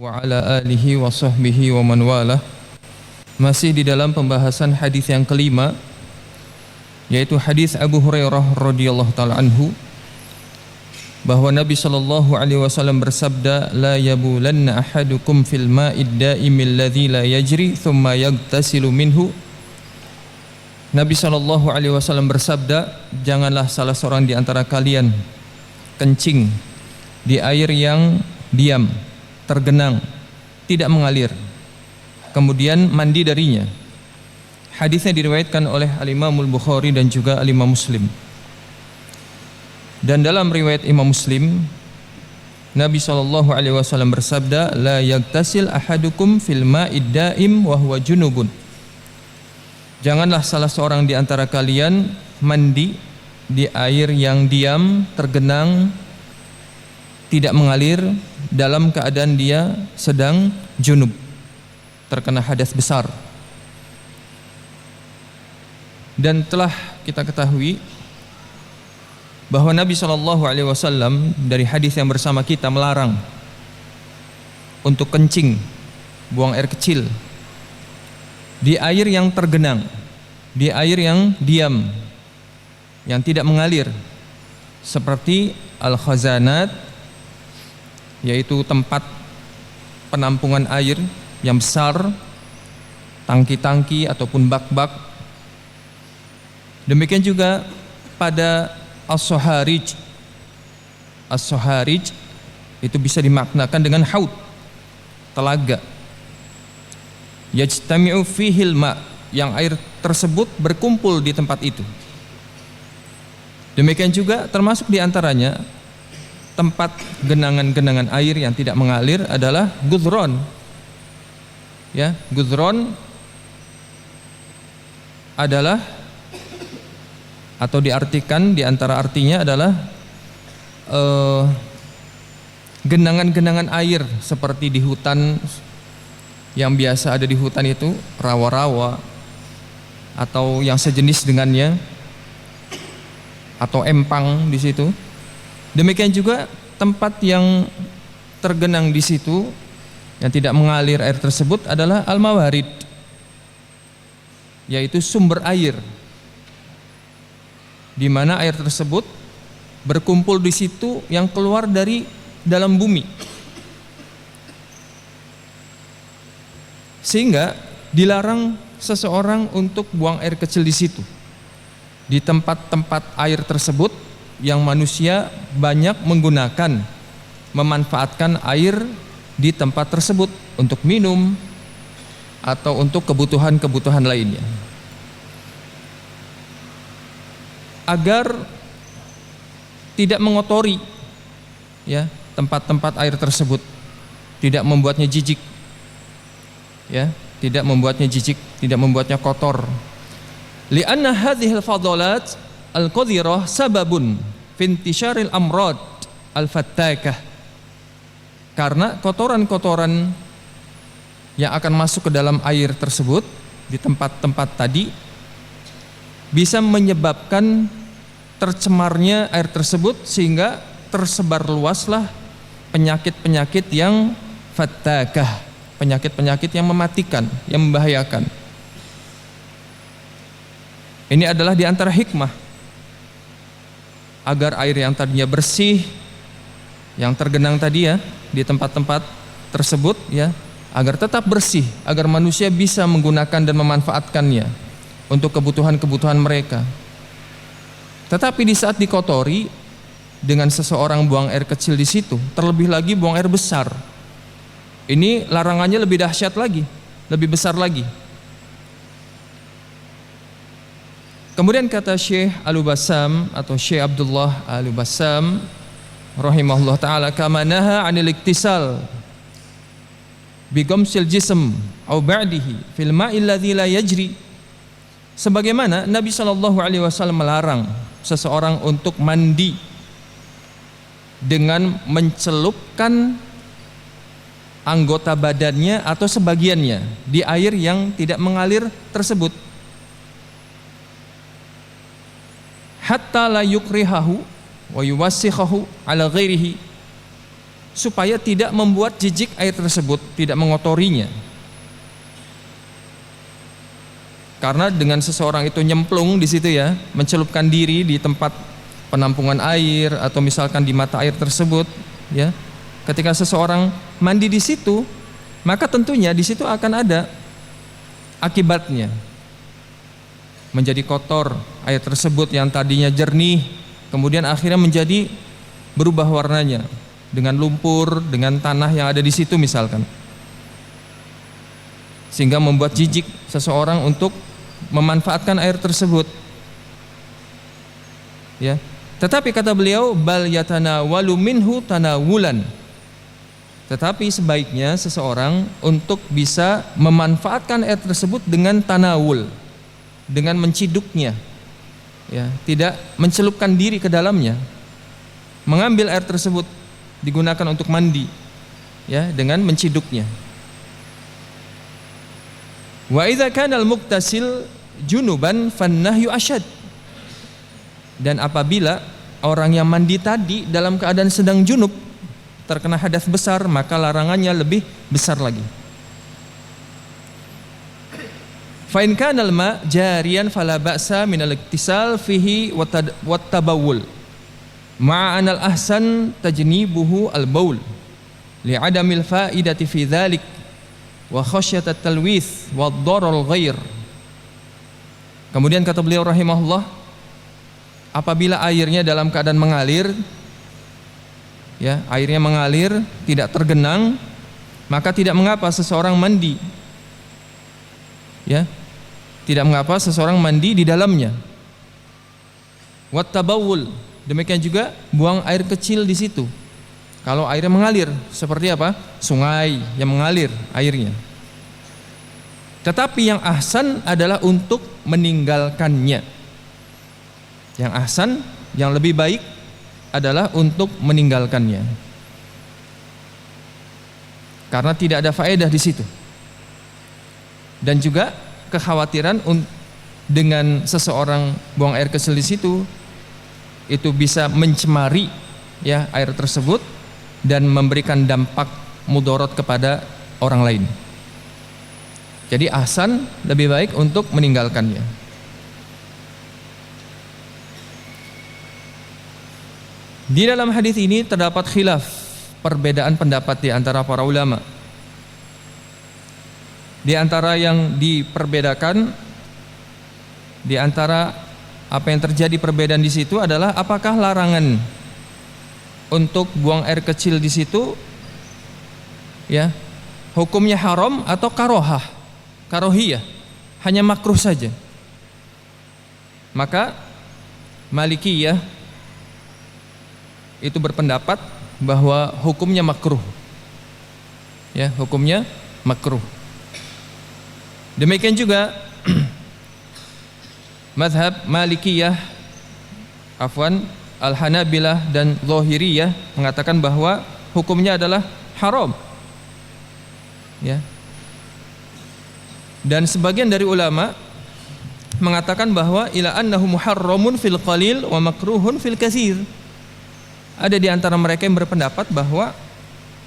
wa ala alihi wa sahbihi wa man walah. Masih di dalam pembahasan hadis yang kelima, yaitu hadis Abu Hurairah radhiyallahu taala anhu, bahwa Nabi sallallahu alaihi wasallam bersabda, la yabulanna ahadukum fil ma'id da'imil ladzi la yajri thumma yaghtasilu minhu. Nabi sallallahu alaihi wasallam bersabda, janganlah salah seorang di antara kalian kencing di air yang diam, tergenang, tidak mengalir, kemudian mandi darinya. Hadisnya diriwayatkan oleh Al-Imamul Bukhari dan juga Al-Imam Muslim. Dan dalam riwayat Imam Muslim, Nabi SAW bersabda, la yagtasil ahadukum fil ma'id da'im wa huwa junubun. Janganlah salah seorang di antara kalian mandi di air yang diam, tergenang, tidak mengalir, dalam keadaan dia sedang junub, terkena hadas besar. Dan telah kita ketahui bahwa Nabi SAW dari hadis yang bersama kita melarang untuk kencing, buang air kecil di air yang tergenang, di air yang diam, yang tidak mengalir, seperti al-khazanat, yaitu tempat penampungan air yang besar, tangki-tangki ataupun bak-bak. Demikian juga pada as-soharij. As-soharij itu bisa dimaknakan dengan haud, telaga. Yajtami'u fihil ma', yang air tersebut berkumpul di tempat itu. Demikian juga termasuk di antaranya tempat genangan-genangan air yang tidak mengalir adalah gudron. Ya, gudron adalah, atau diartikan, di antara artinya adalah genangan-genangan air seperti di hutan, yang biasa ada di hutan itu rawa-rawa atau yang sejenis dengannya, atau empang di situ. Demikian juga tempat yang tergenang di situ yang tidak mengalir air tersebut adalah al-mawarid, yaitu sumber air, di mana air tersebut berkumpul di situ yang keluar dari dalam bumi, sehingga dilarang seseorang untuk buang air kecil di situ, di tempat-tempat air tersebut yang manusia banyak menggunakan, memanfaatkan air di tempat tersebut untuk minum atau untuk kebutuhan-kebutuhan lainnya. Agar tidak mengotori ya tempat-tempat air tersebut, tidak membuatnya jijik, ya, tidak membuatnya jijik, tidak membuatnya kotor. Li'anna hadhil fadalat al-qadhirah sababun fintisharil amrad al-fattakah. Karena kotoran-kotoran yang akan masuk ke dalam air tersebut di tempat-tempat tadi bisa menyebabkan tercemarnya air tersebut, sehingga tersebar luaslah penyakit-penyakit yang fattakah, penyakit-penyakit yang mematikan, yang membahayakan. Ini adalah di antara hikmah agar air yang tadinya bersih, yang tergenang tadi ya di tempat-tempat tersebut ya, agar tetap bersih, agar manusia bisa menggunakan dan memanfaatkannya untuk kebutuhan-kebutuhan mereka. Tetapi di saat dikotori dengan seseorang buang air kecil di situ, terlebih lagi buang air besar, ini larangannya lebih dahsyat lagi, lebih besar lagi. Kemudian kata Syekh Al-Bassam atau Syekh Abdullah Al-Bassam rahimahullah ta'ala, kama naha 'anil iktisal bi ghamsil jism aw ba'dihi fil ma'il ladzi la yajri. Sebagaimana Nabi SAW melarang seseorang untuk mandi dengan mencelupkan anggota badannya atau sebagiannya di air yang tidak mengalir tersebut, hatta la yukrihahu wa yuwassikhahu ala ghairihi, supaya tidak membuat jijik air tersebut, tidak mengotorinya. Karena dengan seseorang itu nyemplung di situ ya, mencelupkan diri di tempat penampungan air atau misalkan di mata air tersebut ya. Ketika seseorang mandi di situ, maka tentunya di situ akan ada akibatnya. Menjadi kotor air tersebut yang tadinya jernih, kemudian akhirnya menjadi berubah warnanya dengan lumpur, dengan tanah yang ada di situ misalkan. Sehingga membuat jijik seseorang untuk memanfaatkan air tersebut. Ya. Tetapi kata beliau, bal yatanawalu minhu tanawulan. Tetapi sebaiknya seseorang untuk bisa memanfaatkan air tersebut dengan tanawul, dengan menciduknya, ya, tidak mencelupkan diri ke dalamnya. Mengambil air tersebut digunakan untuk mandi, ya, dengan menciduknya. Wa idza kana al-muqtasil junuban fannahyu asyad. Dan apabila orang yang mandi tadi dalam keadaan sedang junub, terkena hadas besar, maka larangannya lebih besar lagi. Fa in kana al-ma jariyan fala ba'sa min al-iktisal fihi wa tabawul ma'a anal ahsan tajnibuhu al-baul li'adamil fa'idati fi dhalik wa khasyat at-talwith wa dharar al-ghair. Kemudian kata beliau rahimahullah, apabila airnya dalam keadaan mengalir, ya, airnya mengalir, tidak tergenang, maka tidak mengapa seseorang mandi. Ya. Tidak mengapa seseorang mandi di dalamnya. Wat tabawul, demikian juga buang air kecil di situ. Kalau airnya mengalir, seperti apa? Sungai yang mengalir airnya. Tetapi yang ahsan adalah untuk meninggalkannya. Yang ahsan, yang lebih baik adalah untuk meninggalkannya. Karena tidak ada faedah di situ. Dan juga kekhawatiran dengan seseorang buang air kecil di situ, itu bisa mencemari, ya, air tersebut dan memberikan dampak mudarat kepada orang lain. Jadi ahsan, lebih baik untuk meninggalkannya. Di dalam hadis ini terdapat khilaf, perbedaan pendapat di antara para ulama. Di antara yang diperbedakan, di antara apa yang terjadi perbedaan di situ adalah apakah larangan untuk buang air kecil di situ, ya, hukumnya haram atau karohiyah, hanya makruh saja. Maka Malikiyah itu berpendapat bahwa hukumnya makruh, ya, hukumnya makruh. Demikian juga mazhab Malikiyah, Al-Hanabilah dan Zahiriyah mengatakan bahwa hukumnya adalah haram. Ya. Dan sebagian dari ulama mengatakan bahwa ila annahu muharramun fil qalil wa makruhun fil katsir. Ada di antara mereka yang berpendapat bahwa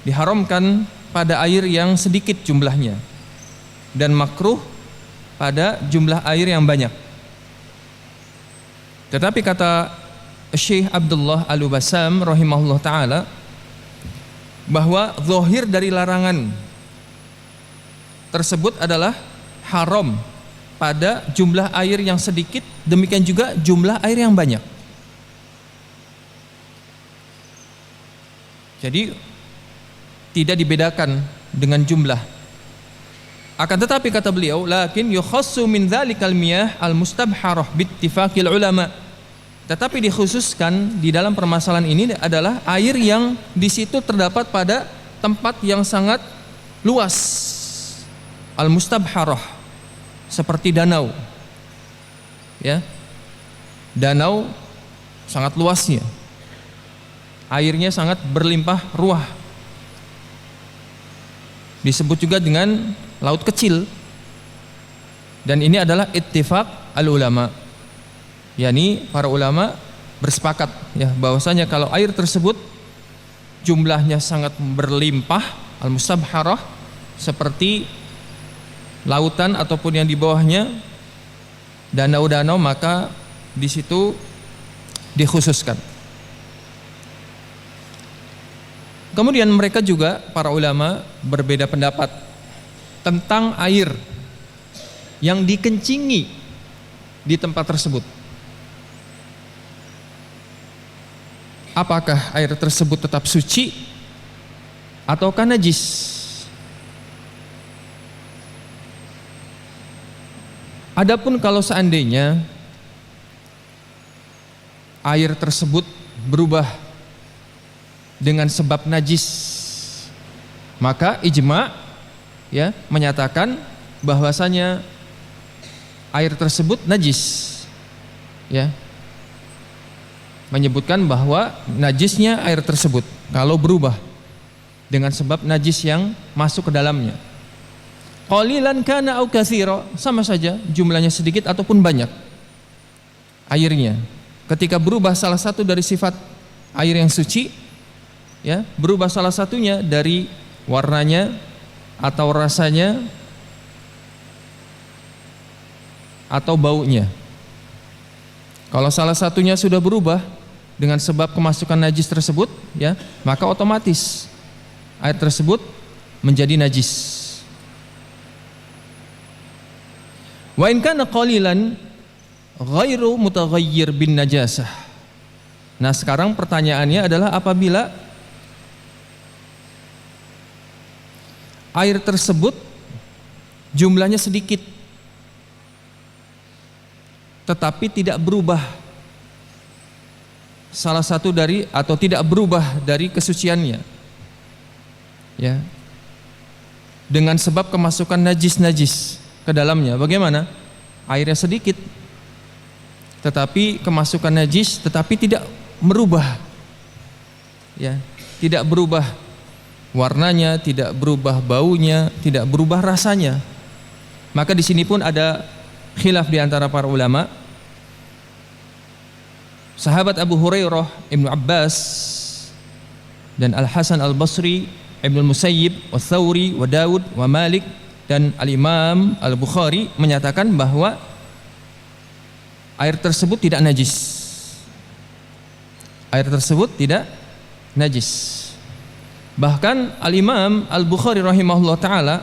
diharamkan pada air yang sedikit jumlahnya dan makruh pada jumlah air yang banyak. Tetapi kata Syekh Abdullah Al-Ubassam rahimahullah ta'ala, bahwa zahir dari larangan tersebut adalah haram pada jumlah air yang sedikit, demikian juga jumlah air yang banyak. Jadi tidak dibedakan dengan jumlah. Akan tetapi kata beliau, lakin yukhassu min dzalikal miyah al-mustabharah bittifaqil ulama. Tetapi dikhususkan di dalam permasalahan ini adalah air yang di situ terdapat pada tempat yang sangat luas, al-mustabharah, seperti danau. Ya. Danau sangat luasnya. Airnya sangat berlimpah ruah. Disebut juga dengan laut kecil. Dan ini adalah ittifaq al-ulama. yakni para ulama bersepakat ya bahwasanya kalau air tersebut jumlahnya sangat berlimpah, al-mustabharah, seperti lautan ataupun yang di bawahnya, danau-danau, maka di situ dikhususkan. Kemudian mereka juga, para ulama, berbeda pendapat tentang air yang dikencingi di tempat tersebut. Apakah air tersebut tetap suci ataukah najis? Adapun kalau seandainya air tersebut berubah dengan sebab najis, maka ijma ya menyatakan bahwasanya air tersebut najis, ya, menyebutkan bahwa najisnya air tersebut kalau berubah dengan sebab najis yang masuk ke dalamnya. Qalilan kana au katsira, sama saja jumlahnya sedikit ataupun banyak airnya. Ketika berubah salah satu dari sifat air yang suci, ya, berubah salah satunya dari warnanya atau rasanya atau baunya. Kalau salah satunya sudah berubah dengan sebab kemasukan najis tersebut, ya, maka otomatis air tersebut menjadi najis. Wa in kana qalilan ghairu mutaghayyir bin najasah. Nah, sekarang pertanyaannya adalah apabila air tersebut jumlahnya sedikit tetapi tidak berubah salah satu dari atau tidak berubah dari kesuciannya, ya, dengan sebab kemasukan najis-najis ke dalamnya, bagaimana? Airnya sedikit tetapi kemasukan najis tetapi tidak merubah, ya, tidak berubah warnanya, tidak berubah baunya, tidak berubah rasanya. Maka di sini pun ada khilaf di antara para ulama. Sahabat Abu Hurairah, Ibnu Abbas dan Al-Hasan Al-Basri, Ibnu Musayyib, wa Thawri, wa Daud, wa Malik dan Al-Imam Al-Bukhari menyatakan bahwa air tersebut tidak najis. Air tersebut tidak najis. Bahkan Al-Imam Al-Bukhari rahimahullah ta'ala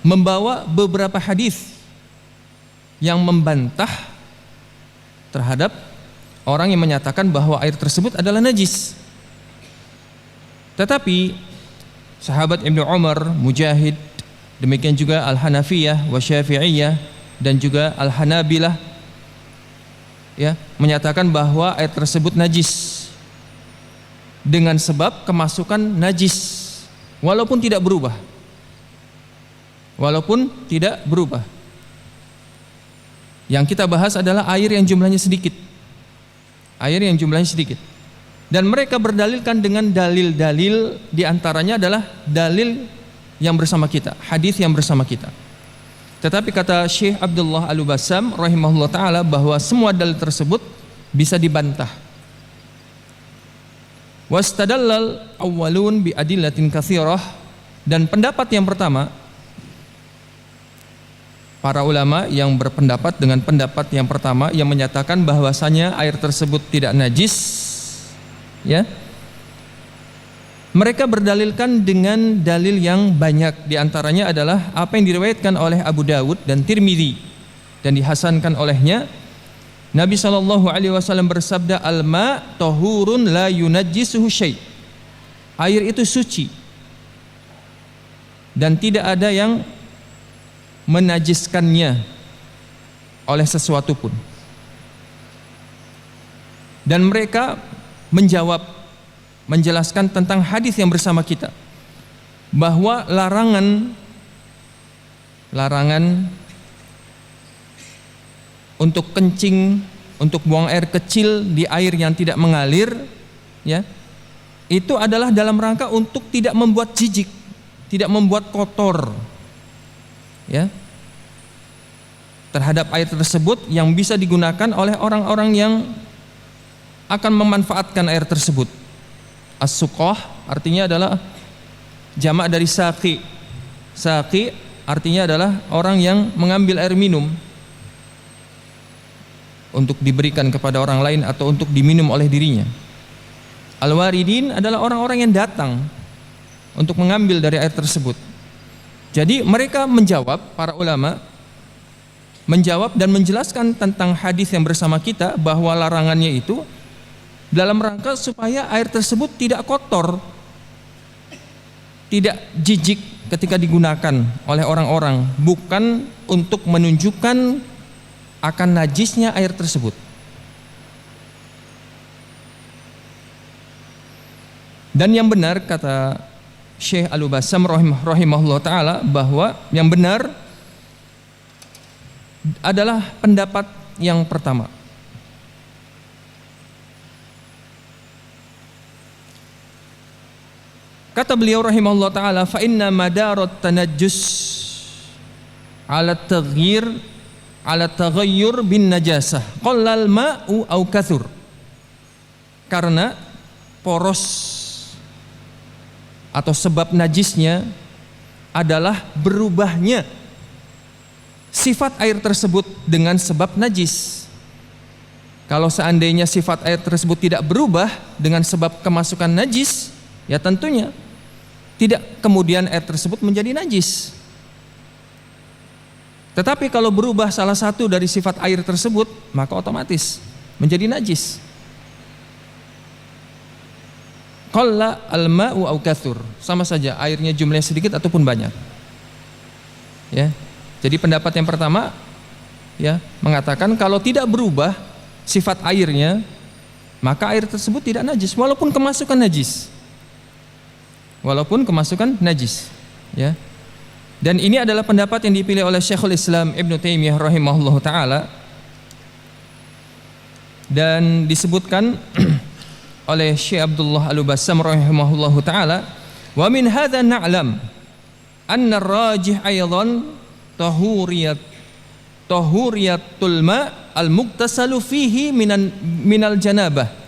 membawa beberapa hadis yang membantah terhadap orang yang menyatakan bahwa air tersebut adalah najis. Tetapi sahabat Ibnu Umar, Mujahid, demikian juga Al-Hanafiyah wa Syafi'iyah dan juga Al-Hanabilah, ya, menyatakan bahwa air tersebut najis dengan sebab kemasukan najis walaupun tidak berubah. Walaupun tidak berubah. Yang kita bahas adalah air yang jumlahnya sedikit. Air yang jumlahnya sedikit. Dan mereka berdalilkan dengan dalil-dalil, di antaranya adalah dalil yang bersama kita, hadis yang bersama kita. Tetapi kata Syekh Abdullah Al-Bassam rahimahullah ta'ala bahwa semua dalil tersebut bisa dibantah. Wastadallal awwalun bi adillatin katsirah, dan pendapat yang pertama, para ulama yang berpendapat dengan pendapat yang pertama yang menyatakan bahwasanya air tersebut tidak najis, ya, mereka berdalilkan dengan dalil yang banyak. Di antaranya adalah apa yang diriwayatkan oleh Abu Dawud dan Tirmidzi dan dihasankan olehnya. Nabi SAW bersabda, al-ma tahurun la yunajjisuhu syai'. Air itu suci dan tidak ada yang menajiskannya oleh sesuatu pun. Dan mereka menjawab, menjelaskan tentang hadis yang bersama kita, bahwa larangan untuk kencing, untuk buang air kecil di air yang tidak mengalir, ya, itu adalah dalam rangka untuk tidak membuat jijik, tidak membuat kotor, ya, terhadap air tersebut yang bisa digunakan oleh orang-orang yang akan memanfaatkan air tersebut As-suqah artinya adalah jamak dari saqi. Saqi artinya adalah orang yang mengambil air minum untuk diberikan kepada orang lain atau untuk diminum oleh dirinya. Al-waridin adalah orang-orang yang datang untuk mengambil dari air tersebut. Jadi mereka menjawab, para ulama menjawab dan menjelaskan tentang hadis yang bersama kita, bahwa larangannya itu dalam rangka supaya air tersebut tidak kotor, tidak jijik ketika digunakan oleh orang-orang, bukan untuk menunjukkan akan najisnya air tersebut. Dan yang benar, kata Syekh Al-Bassam rahimahullah ta'ala, bahwa yang benar adalah pendapat yang pertama. Kata beliau rahimahullah ta'ala, fa inna madarat tanajjus ala taghayyur bin najasah qallal ma'u au kathur. Karena poros atau sebab najisnya adalah berubahnya sifat air tersebut dengan sebab najis. Kalau seandainya sifat air tersebut tidak berubah dengan sebab kemasukan najis, ya tentunya tidak kemudian air tersebut menjadi najis. Tetapi kalau berubah salah satu dari sifat air tersebut, maka otomatis menjadi najis. Qalla al-ma'u au kathur, sama saja airnya jumlahnya sedikit ataupun banyak. Ya. Jadi pendapat yang pertama ya mengatakan kalau tidak berubah sifat airnya, maka air tersebut tidak najis walaupun kemasukan najis. Walaupun kemasukan najis, ya. Dan ini adalah pendapat yang dipilih oleh Syekhul Islam Ibnu Taimiyah rahimahullahu taala, dan disebutkan oleh Syekh Abdullah Al-Bassam rahimahullahu taala, wa min hadza na'lam anna ar-rajih aidan tahuriyatul ma al-muqtasalu fihi minal janabah.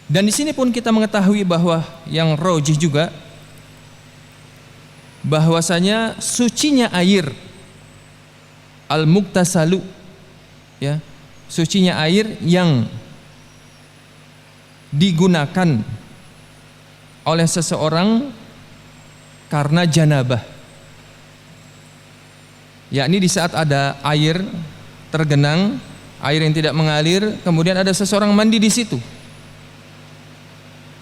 Dan di sini pun kita mengetahui bahwa yang rajih juga bahwasanya sucinya air al-muqtasalu, ya, sucinya air yang digunakan oleh seseorang karena janabah, yakni di saat ada air tergenang, air yang tidak mengalir, kemudian ada seseorang mandi di situ,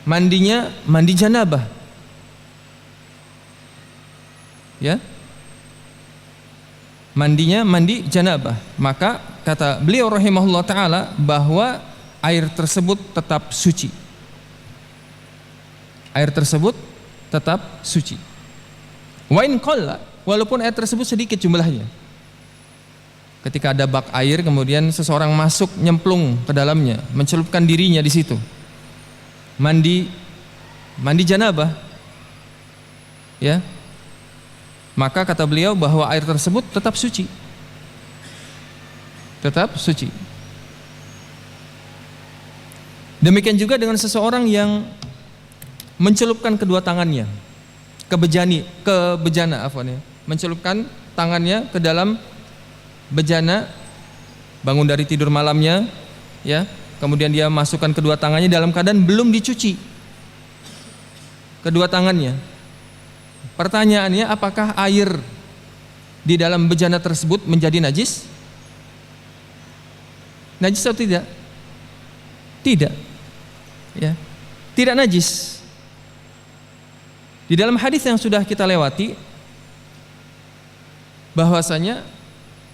mandinya mandi janabah, ya, mandinya mandi janabah, maka kata beliau rahimahullah ta'ala bahwa air tersebut tetap suci. Air tersebut tetap suci. Wa in qalla, walaupun air tersebut sedikit jumlahnya. Ketika ada bak air, kemudian seseorang masuk nyemplung ke dalamnya, mencelupkan dirinya di situ, mandi janabah, ya, maka kata beliau bahwa air tersebut tetap suci. Tetap suci. Demikian juga dengan seseorang yang mencelupkan kedua tangannya ke bejana, mencelupkan tangannya ke dalam bejana, bangun dari tidur malamnya, ya, kemudian dia masukkan kedua tangannya dalam keadaan belum dicuci kedua tangannya. Pertanyaannya, apakah air di dalam bejana tersebut menjadi najis? Najis atau tidak? Tidak, ya, tidak najis. Di dalam hadis yang sudah kita lewati, bahwasanya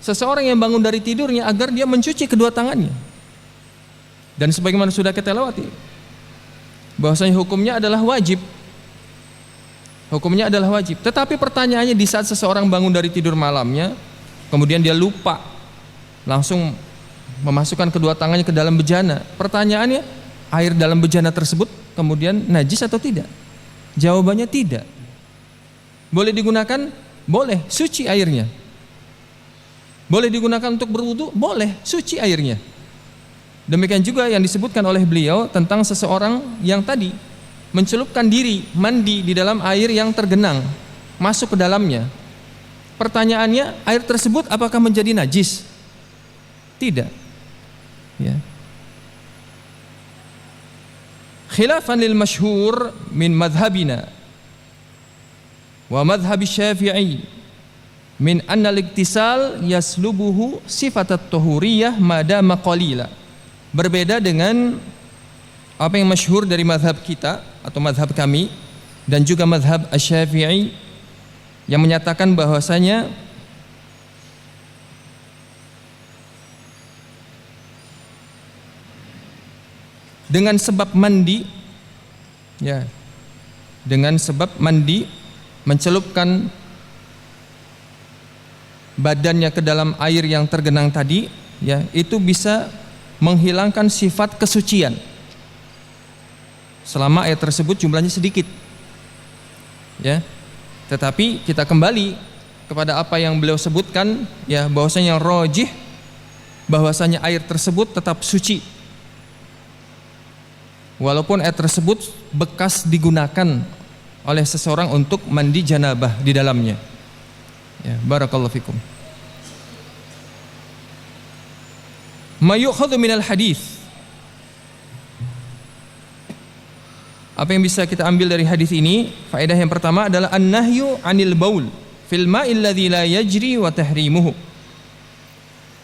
seseorang yang bangun dari tidurnya agar dia mencuci kedua tangannya, dan sebagaimana sudah kita lewati, bahwasanya hukumnya adalah wajib. Hukumnya adalah wajib. Tetapi pertanyaannya, di saat seseorang bangun dari tidur malamnya, kemudian dia lupa, langsung memasukkan kedua tangannya ke dalam bejana. Pertanyaannya, air dalam bejana tersebut kemudian najis atau tidak? Jawabannya tidak. Boleh digunakan? Boleh, suci airnya. Boleh digunakan untuk berwudu? Boleh, suci airnya. Demikian juga yang disebutkan oleh beliau tentang seseorang yang tadi mencelupkan diri mandi di dalam air yang tergenang, masuk ke dalamnya. Pertanyaannya, air tersebut apakah menjadi najis? Tidak. Ya. Khilafan lil masyhur min madhabina wa madhhab Syafi'i min anna al-iktisal yaslubuhu sifat at-tuhuriyah madama qalila. Berbeda dengan apa yang masyhur dari mazhab kita atau mazhab kami dan juga mazhab Asy-Syafi'i yang menyatakan bahwasanya dengan sebab mandi, ya, dengan sebab mandi mencelupkan badannya ke dalam air yang tergenang tadi, ya, itu bisa menghilangkan sifat kesucian selama air tersebut jumlahnya sedikit, ya. Tetapi kita kembali kepada apa yang beliau sebutkan, ya, bahwasanya yang rajih bahwasanya air tersebut tetap suci walaupun air tersebut bekas digunakan oleh seseorang untuk mandi janabah di dalamnya, ya. Barakallahu fikum. Ma yu'khadhu minal hadis. Apa yang bisa kita ambil dari hadis ini? Faedah yang pertama adalah an-nahyu 'anil baul fil ma'il ladzi la yajri wa tahrimuhu.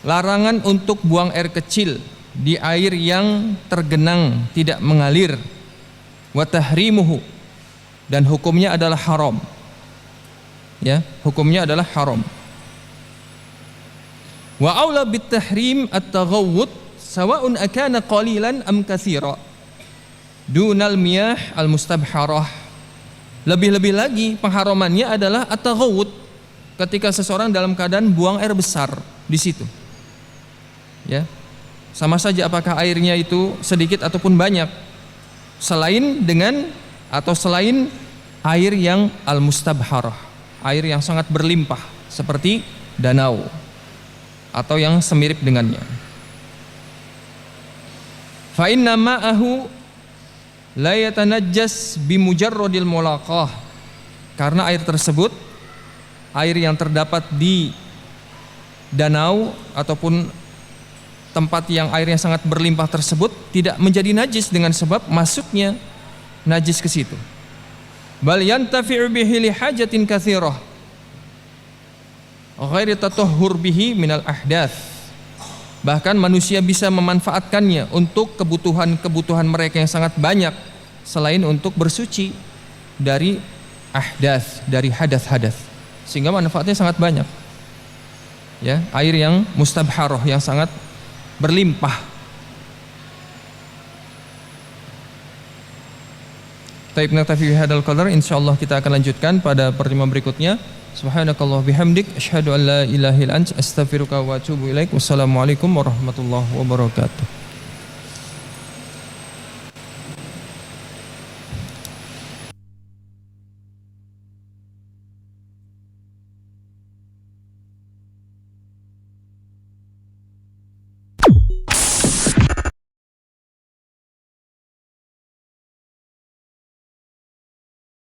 Larangan untuk buang air kecil di air yang tergenang tidak mengalir, wa tahrimuhu, dan hukumnya adalah haram. Ya, hukumnya adalah haram. Wa aula bit tahrim at-taghawwud sawa'un akana qalilan am katsira dunal miyah al-mustabharah. Lebih-lebih lagi pengharamannya adalah at-taghawwud, ketika seseorang dalam keadaan buang air besar di situ. Ya. Sama saja apakah airnya itu sedikit ataupun banyak. Selain air yang al-mustabharah, air yang sangat berlimpah seperti danau atau yang semirip dengannya. Fa inna ma'ahu la yatanajjas bimujarradil mulaqah. Karena air tersebut, air yang terdapat di danau ataupun tempat yang airnya sangat berlimpah tersebut tidak menjadi najis dengan sebab masuknya najis ke situ. Bal yantafi'u bihi li hajatin katsirah ghairi tatahhur bihi minal ahdath. Bahkan manusia bisa memanfaatkannya untuk kebutuhan-kebutuhan mereka yang sangat banyak selain untuk bersuci dari ahdath, dari hadas-hadas, sehingga manfaatnya sangat banyak. Ya, air yang mustabharah yang sangat berlimpah. Taib naktafi bihadzal qadar. Insyaallah kita akan lanjutkan pada pertemuan berikutnya. Subhanakallah bihamdik asyhadu an la ilaha illa anta astaghfiruka wa atubu ilaik. Wassalamualaikum warahmatullahi wabarakatuh.